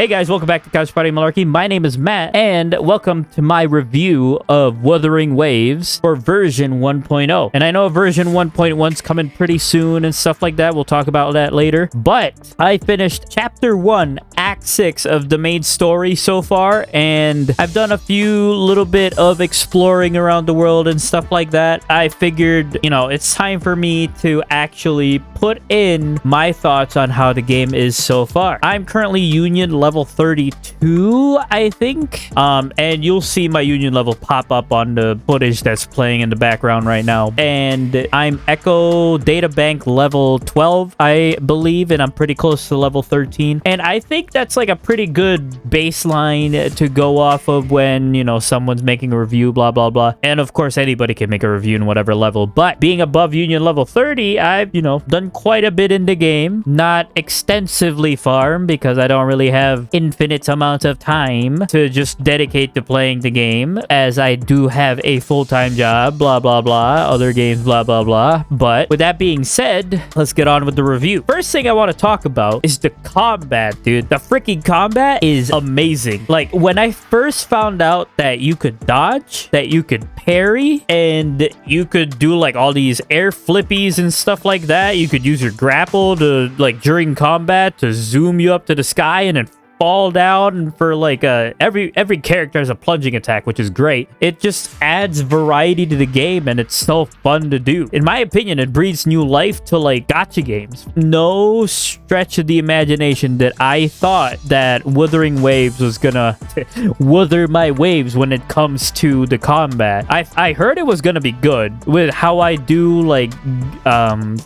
Hey guys, welcome back to Couch Party Malarkey. My name is Matt, and welcome to my review of Wuthering Waves for version 1.0. And I know version 1.1's coming pretty soon and stuff like that. We'll talk about that later. But I finished Chapter 1, Act 6 of the main story so far, and I've done a few little bit of exploring around the world and stuff like that. I figured, it's time for me to actually put in my thoughts on how the game is so far. I'm currently Union level 32, I think. And you'll see my Union level pop up on the footage that's playing in the background right now. And I'm Echo Data Bank level 12, I believe, and I'm pretty close to level 13. And I think that's like a pretty good baseline to go off of when, someone's making a review, blah, blah, blah. And of course, anybody can make a review in whatever level. But being above Union level 30, I've, done quite a bit in the game. Not extensively farm because I don't really have infinite amounts of time to just dedicate to playing the game, as I do have a full-time job, blah, blah, blah, other games, blah, blah, blah. But with that being said, let's get on with the review. First thing I want to talk about is the combat, dude. The freaking combat is amazing. Like, when I first found out that you could dodge, that you could parry, and you could do like all these air flippies and stuff like that, you could use your grapple to, like, during combat to zoom you up to the sky and then fall down, and for like every character has a plunging attack, which is great. It just adds variety to the game, and it's so fun to do. In my opinion, it breathes new life to like gacha games. No stretch of the imagination that I thought that Wuthering Waves was gonna wither my waves when it comes to the combat. I heard it was gonna be good with how I do like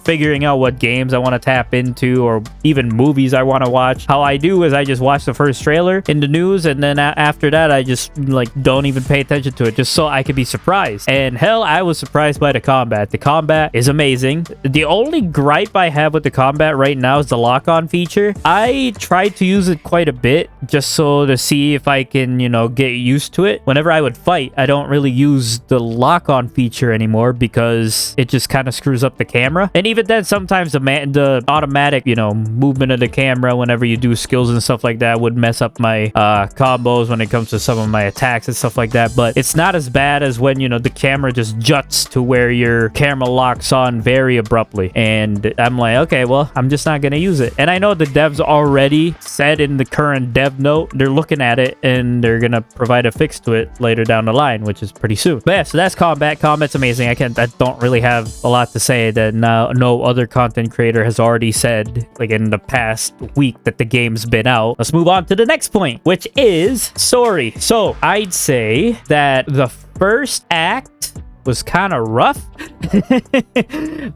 figuring out what games I want to tap into, or even movies I want to watch. How I do is I just watch the first trailer in the news, and then after that I just like don't even pay attention to it, just so I could be surprised. And hell, I was surprised by the combat. The combat is amazing. The only gripe I have with the combat right now is the lock-on feature. I tried to use it quite a bit just so to see if I can, get used to it. Whenever I would fight, I don't really use the lock-on feature anymore because it just kind of screws up the camera. And even then, sometimes the automatic, movement of the camera whenever you do skills and stuff like that would mess up my combos when it comes to some of my attacks and stuff like that. But it's not as bad as when, the camera just juts to where your camera locks on very abruptly. And I'm like, okay, well, I'm just not going to use it. And I know the devs already said in the current dev note, they're looking at it and they're going to provide a fix to it later down the line, which is pretty soon. But yeah, so that's combat. Combat's amazing. I don't really have a lot to say that no other content creator has already said, like in the past week that the game's been out. Let's move on to the next point, which is story. So I'd say that the first act was kind of rough.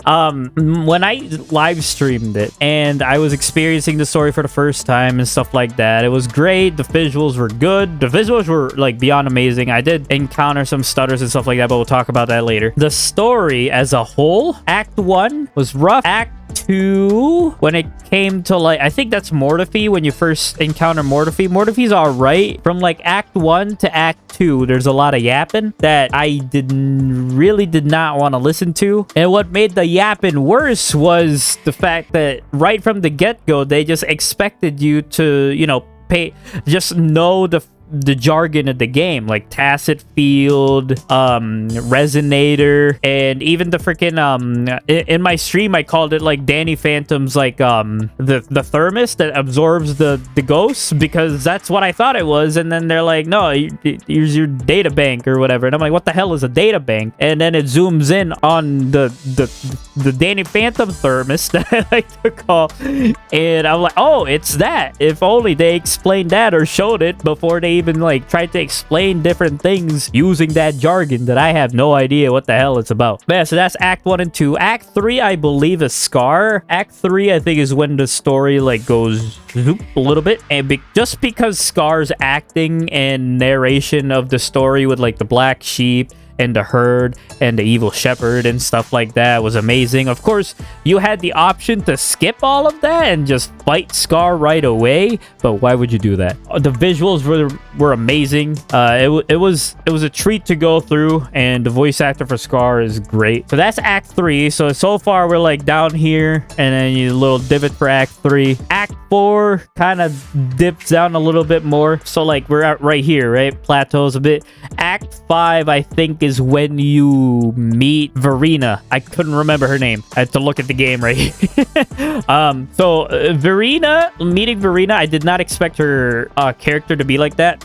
When I live streamed it and I was experiencing the story for the first time and stuff like that, it was great. The visuals were good. The visuals were like beyond amazing. I did encounter some stutters and stuff like that, but we'll talk about that later. The story as a whole, Act 1 was rough. Act 2, when it came to like, I think that's Mortiphy, when you first encounter Mortiphy. Mortiphy's all right. From like Act 1 to Act 2, there's a lot of yapping that I really did not want to listen to. And what made the yapping worse was the fact that right from the get-go, they just expected you to, just know the jargon of the game, like tacit field, resonator, and even the freaking in my stream I called it like Danny Phantom's like the thermos that absorbs the ghosts, because that's what I thought it was. And then they're like, no, here's your data bank or whatever, and I'm like, what the hell is a data bank? And then it zooms in on the Danny Phantom thermos that I like to call, and I'm like, oh, it's that. If only they explained that or showed it before they even like tried to explain different things using that jargon that I have no idea what the hell it's about. But yeah, so that's Act 1 and 2. Act 3, I believe, is Scar. Act 3, I think, is when the story like goes a little bit, and just because Scar's acting and narration of the story with like the black sheep and the herd and the evil shepherd and stuff like that was amazing. Of course, you had the option to skip all of that and just fight Scar right away, but why would you do that? The visuals were amazing. It was a treat to go through, and the voice actor for Scar is great. So that's Act 3. So far we're like down here, and then you little divot for Act 3. Act 4 kind of dips down a little bit more. So like we're at right here, right? Plateaus a bit. Act 5, I think, is when you meet Verena. I couldn't remember her name. I had to look at the game right here. Verena, meeting Verena, I did not expect her character to be like that.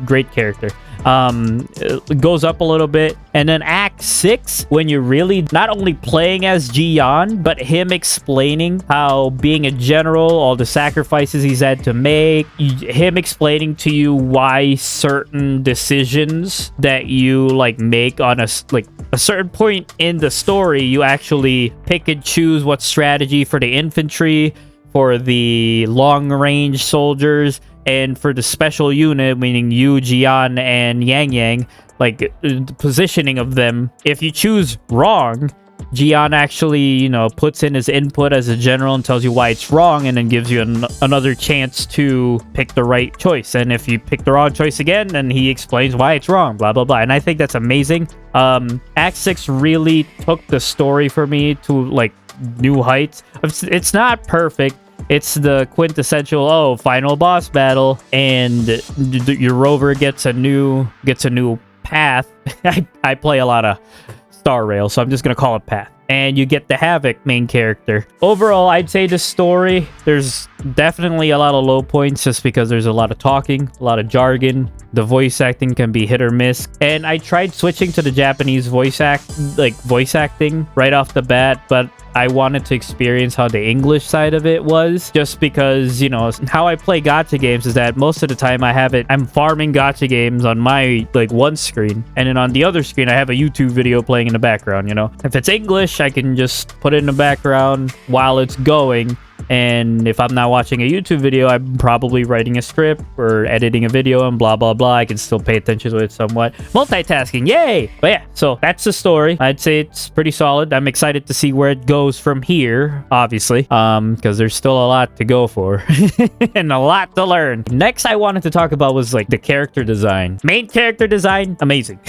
Great character. It goes up a little bit, and then Act 6, when you're really not only playing as Jian, but him explaining how being a general, all the sacrifices he's had to make, him explaining to you why certain decisions that you like make on a certain point in the story, you actually pick and choose what strategy for the infantry, for the long range soldiers, and for the special unit, meaning you, Jian, and Yang Yang, like the positioning of them. If you choose wrong, Jian actually, you know, puts in his input as a general and tells you why it's wrong, and then gives you another chance to pick the right choice. And if you pick the wrong choice again, then he explains why it's wrong, blah, blah, blah. And I think that's amazing. Act 6 really took the story for me to like new heights. It's not perfect. It's the quintessential final boss battle, and your rover gets a new path. I play a lot of Star Rail, so I'm just gonna call it path. And you get the Havoc main character. Overall, I'd say the story, there's definitely a lot of low points just because there's a lot of talking, a lot of jargon. The voice acting can be hit or miss. And I tried switching to the Japanese voice acting right off the bat, but I wanted to experience how the English side of it was, just because, you know, how I play gacha games is that most of the time I'm farming gacha games on my like one screen, and then on the other screen I have a YouTube video playing in the background. You know, if it's English, I can just put it in the background while it's going. And if I'm not watching a YouTube video, I'm probably writing a script or editing a video and blah, blah, blah. I can still pay attention to it somewhat. Multitasking, yay! But yeah, so that's the story. I'd say it's pretty solid. I'm excited to see where it goes from here, obviously, because there's still a lot to go for and a lot to learn. Next I wanted to talk about was like the character design. Main character design, amazing.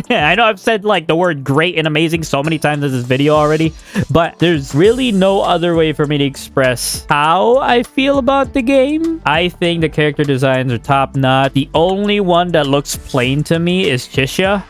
I know I've said like the word great and amazing so many times in this video already, but there's really no other way for me to express how I feel about the game. I think the character designs are top notch. The only one that looks plain to me is Chisha.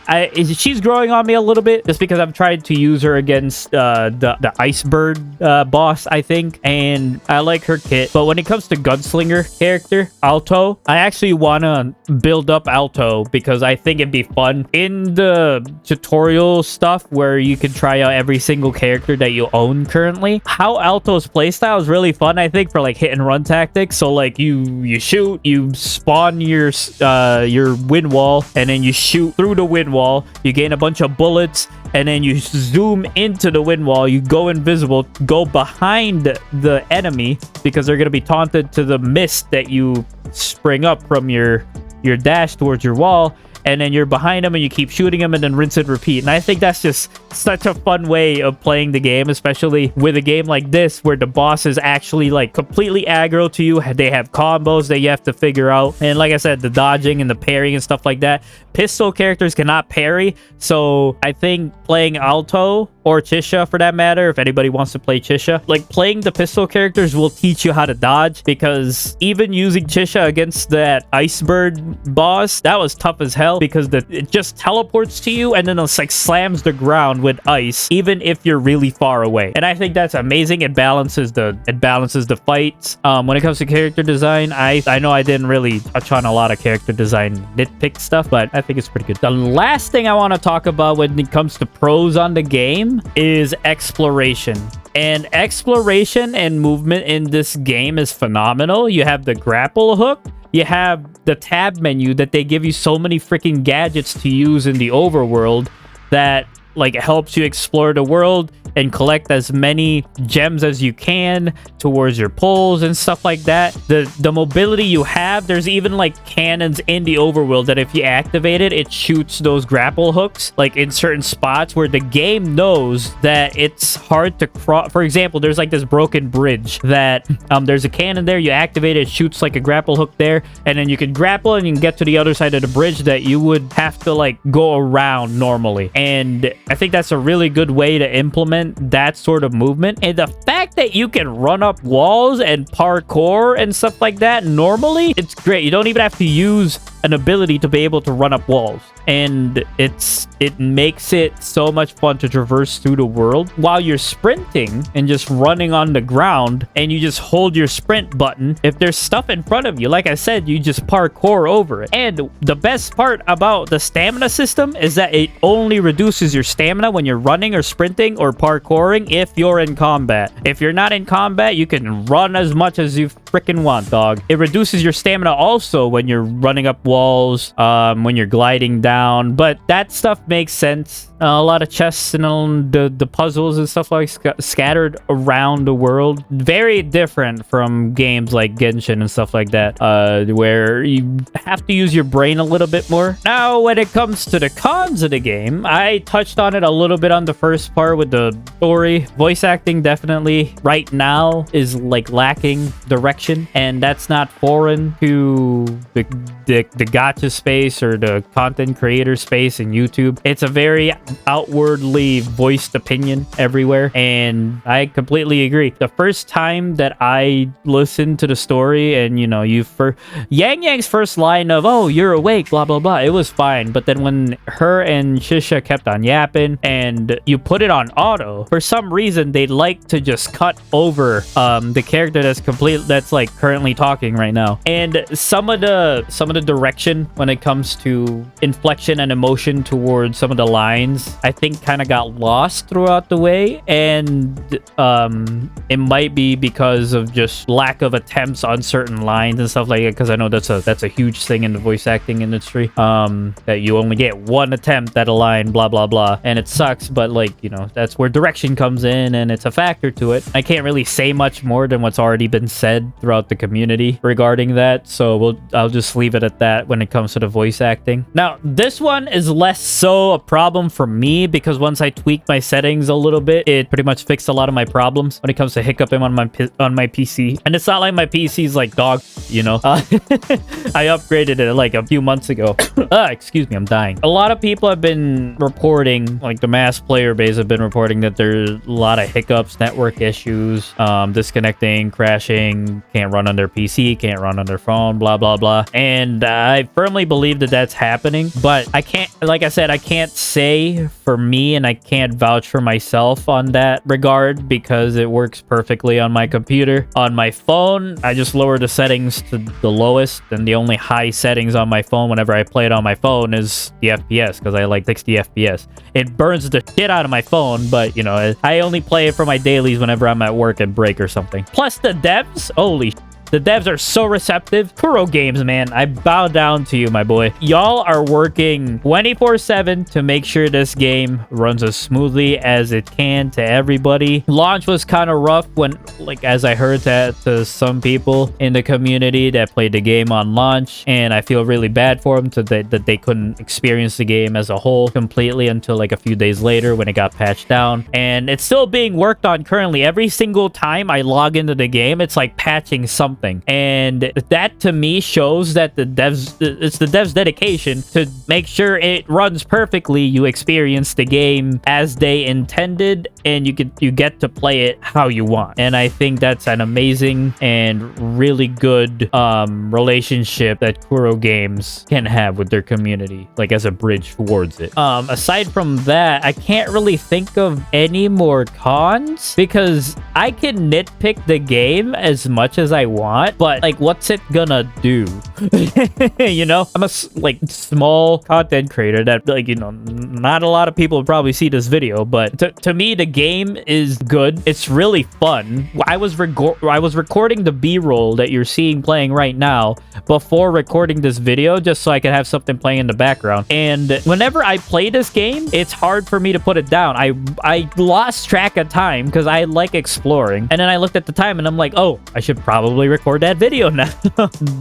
She's growing on me a little bit just because I've tried to use her against the Ice Bird boss, I think, and I like her kit. But when it comes to Gunslinger character, Alto, I actually want to build up Alto because I think it'd be fun in the tutorial stuff where you can try out every single character that you own currently. How Alto's playstyle is really fun, I think, for like hit and run tactics. So like you shoot, you spawn your wind wall, and then you shoot through the wind wall, you gain a bunch of bullets, and then you zoom into the wind wall, you go invisible, go behind the enemy because they're going to be taunted to the mist that you spring up from your dash towards your wall, and then you're behind them and you keep shooting them and then rinse and repeat. And I think that's just such a fun way of playing the game, especially with a game like this where the boss is actually like completely aggro to you. They have combos that you have to figure out, and like I said, the dodging and the parrying and stuff like that. Pistol characters cannot parry, so I think playing Alto or Chisha for that matter, if anybody wants to play Chisha, like playing the pistol characters will teach you how to dodge, because even using Chisha against that Icebird boss, that was tough as hell because it just teleports to you and then it's like slams the ground with ice even if you're really far away. And I think that's amazing. It balances the fights. When it comes to character design, I know I didn't really touch on a lot of character design nitpick stuff, but I think it's pretty good. The last thing I want to talk about when it comes to pros on the game is exploration. And exploration and movement in this game is phenomenal. You have the grapple hook. You have the tab menu that they give you so many freaking gadgets to use in the overworld that like helps you explore the world and collect as many gems as you can towards your pulls and stuff like that. The mobility you have, there's even like cannons in the overworld that if you activate it, it shoots those grapple hooks like in certain spots where the game knows that it's hard to cross. For example, there's like this broken bridge that there's a cannon there, you activate it, it shoots like a grapple hook there, and then you can grapple and you can get to the other side of the bridge that you would have to like go around normally. And I think that's a really good way to implement implement that sort of movement. And the fact that you can run up walls and parkour and stuff like that normally, it's great. You don't even have to use an ability to be able to run up walls, and it makes it so much fun to traverse through the world while you're sprinting and just running on the ground, and you just hold your sprint button. If there's stuff in front of you, like I said, you just parkour over it. And the best part about the stamina system is that it only reduces your stamina when you're running or sprinting or parkouring if you're in combat. If you're not in combat, you can run as much as you freaking want, dog. It reduces your stamina also when you're running up walls, when you're gliding down, but that stuff makes sense. A lot of chests and the puzzles and stuff like scattered around the world. Very different from games like Genshin and stuff like that, where you have to use your brain a little bit more. Now, when it comes to the cons of the game, I touched on it a little bit on the first part with the story. Voice acting definitely right now is like lacking direction, and that's not foreign to the gacha space or the content creator space in YouTube. It's a very outwardly voiced opinion everywhere, and I completely agree. The first time that I listened to the story, and you know, Yang Yang's first line of "oh, you're awake," blah blah blah, it was fine. But then when her and Shisha kept on yapping and you put it on auto, for some reason they like to just cut over the character that's like currently talking right now. And some of the direction when it comes to inflection and emotion towards some of the lines, I think kind of got lost throughout the way. And it might be because of just lack of attempts on certain lines and stuff like that, because I know that's a huge thing in the voice acting industry, that you only get one attempt at a line, blah blah blah, and it sucks. But like, you know, that's where direction comes in, and it's a factor to it. I can't really say much more than what's already been said throughout the community regarding that, so I'll just leave it at that when it comes to the voice acting. Now, this one is less so a problem for me, because once I tweaked my settings a little bit, it pretty much fixed a lot of my problems when it comes to hiccuping on my PC. And it's not like my PC's like dog, you know. I upgraded it like a few months ago. Excuse me, I'm dying. A lot of people have been reporting, like the mass player base have been reporting, that there's a lot of hiccups, network issues, disconnecting, crashing, can't run on their PC, can't run on their phone, blah blah blah. And I firmly believe that that's happening, but I can't, like I said, I can't say for me, and I can't vouch for myself on that regard, because it works perfectly on my computer. On my phone, I just lower the settings to the lowest, and the only high settings on my phone whenever I play it on my phone is the FPS, because I like 60 FPS. It burns the shit out of my phone, but you know, I only play it for my dailies whenever I'm at work and break or something. Plus the devs, holy shit. The devs are so receptive. Kuro Games, man, I bow down to you, my boy. Y'all are working 24/7 to make sure this game runs as smoothly as it can to everybody. Launch was kind of rough when, like, as I heard that to some people in the community that played the game on launch, and I feel really bad for them that they couldn't experience the game as a whole completely until like a few days later when it got patched down. And it's still being worked on currently. Every single time I log into the game, it's like patching something. And that to me shows that it's the devs' dedication to make sure it runs perfectly. You experience the game as they intended, and you get to play it how you want. And I think that's an amazing and really good relationship that Kuro Games can have with their community, like as a bridge towards it. Aside from that, I can't really think of any more cons, because I can nitpick the game as much as I want, but like, what's it gonna do? You know, I'm a like small content creator that, like, you know, not a lot of people probably see this video, but to me the game is good. It's really fun. I was recording the B-roll that you're seeing playing right now before recording this video, just so I could have something playing in the background. And whenever I play this game, it's hard for me to put it down. I lost track of time because I like exploring, and then I looked at the time and I'm like, oh, I should probably record that video now.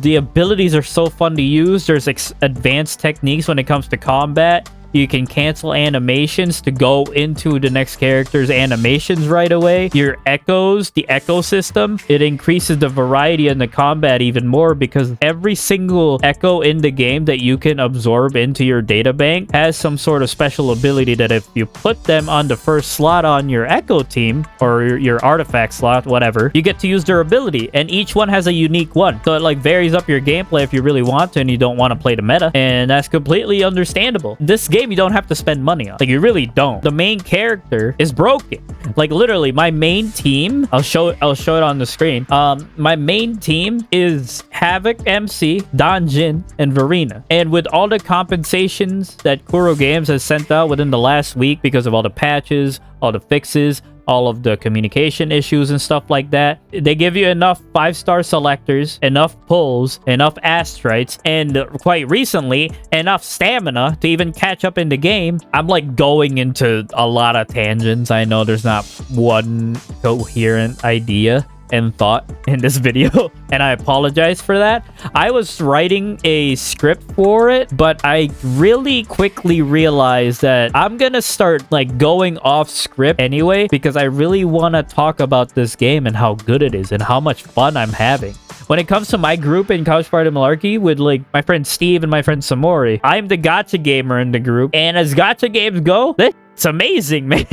The abilities are so fun to use. There's advanced techniques when it comes to combat. You can cancel animations to go into the next character's animations right away. Your echoes, the echo system, it increases the variety in the combat even more because every single echo in the game that you can absorb into your data bank has some sort of special ability that if you put them on the first slot on your echo team or your artifact slot, whatever, you get to use their ability, and each one has a unique one. So it like varies up your gameplay if you really want to and you don't want to play the meta, and that's completely understandable. This game you don't have to spend money on. Like, you really don't. The main character is broken. Like, literally, my main team, I'll show it on the screen. My main team is Havoc, MC, Don Jin, and Verena. And with all the compensations that Kuro Games has sent out within the last week because of all the patches, all the fixes, all of the communication issues and stuff like that, they give you enough 5-star selectors, enough pulls, enough astrites, and quite recently enough stamina to even catch up in the game. I'm like going into a lot of tangents. I know there's not one coherent idea and thought in this video, and I apologize for that. I was writing a script for it, but I really quickly realized that I'm gonna start like going off script anyway because I really want to talk about this game and how good it is and how much fun I'm having. When it comes to my group in Couch Party Malarkey with like my friend Steve and my friend Samori, I'm the gacha gamer in the group, and as gacha games go, it's amazing, man.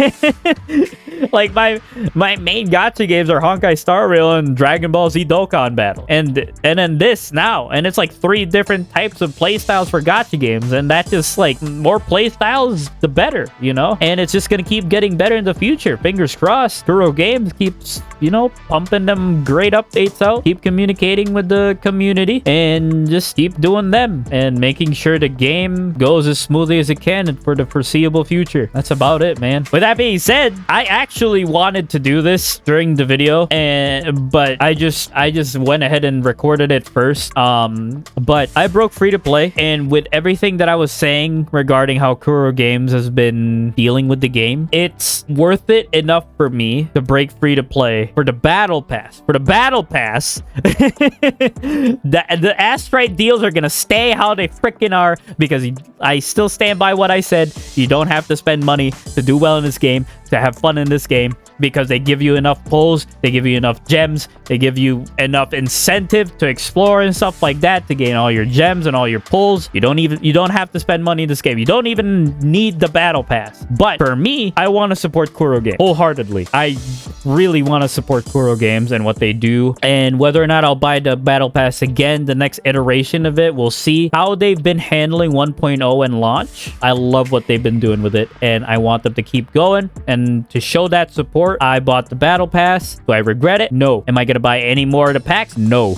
Like my main gacha games are Honkai Star Rail and Dragon Ball Z Dokkan Battle, and then this now, and it's like 3 different types of playstyles for gacha games, and that just like more playstyles the better, you know. And it's just gonna keep getting better in the future. Fingers crossed. Kuro Games keeps, you know, pumping them great updates out, keep communicating with the community, and just keep doing them and making sure the game goes as smoothly as it can for the foreseeable future. That's about it, man. With that being said, I actually wanted to do this during the video, but I just went ahead and recorded it first. But I broke free to play, and with everything that I was saying regarding how Kuro Games has been dealing with the game, it's worth it enough for me to break free to play for the battle pass. For the battle pass, the Astrite deals are gonna stay how they freaking are, because I still stand by what I said. You don't have to spend money to do well in this game, to have fun in this game, because they give you enough pulls, they give you enough gems, they give you enough incentive to explore and stuff like that to gain all your gems and all your pulls. You don't have to spend money in this game. You don't even need the battle pass. But for me, I want to support Kuro Games wholeheartedly. I really want to support Kuro Games and what they do, and whether or not I'll buy the battle pass again, the next iteration of it, we'll see how they've been handling 1.0 and launch. I love what they've been doing with it, and I want them to keep going. And to show that support, I bought the battle pass. Do I regret it? No. Am I gonna buy any more of the packs? No.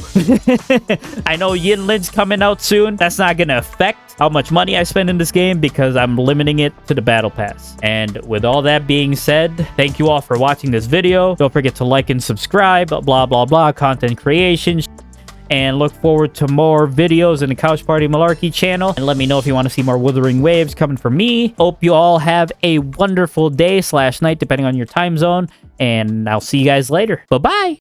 I know Yinlin's coming out soon. That's not gonna affect how much money I spend in this game because I'm limiting it to the battle pass. And with all that being said, thank you all for watching this video. Don't forget to like and subscribe, blah blah blah, content creation, and look forward to more videos in the Couch Party Malarkey channel. And let me know if you want to see more Wuthering Waves coming from me. Hope you all have a wonderful day / night, depending on your time zone. And I'll see you guys later. Bye-bye.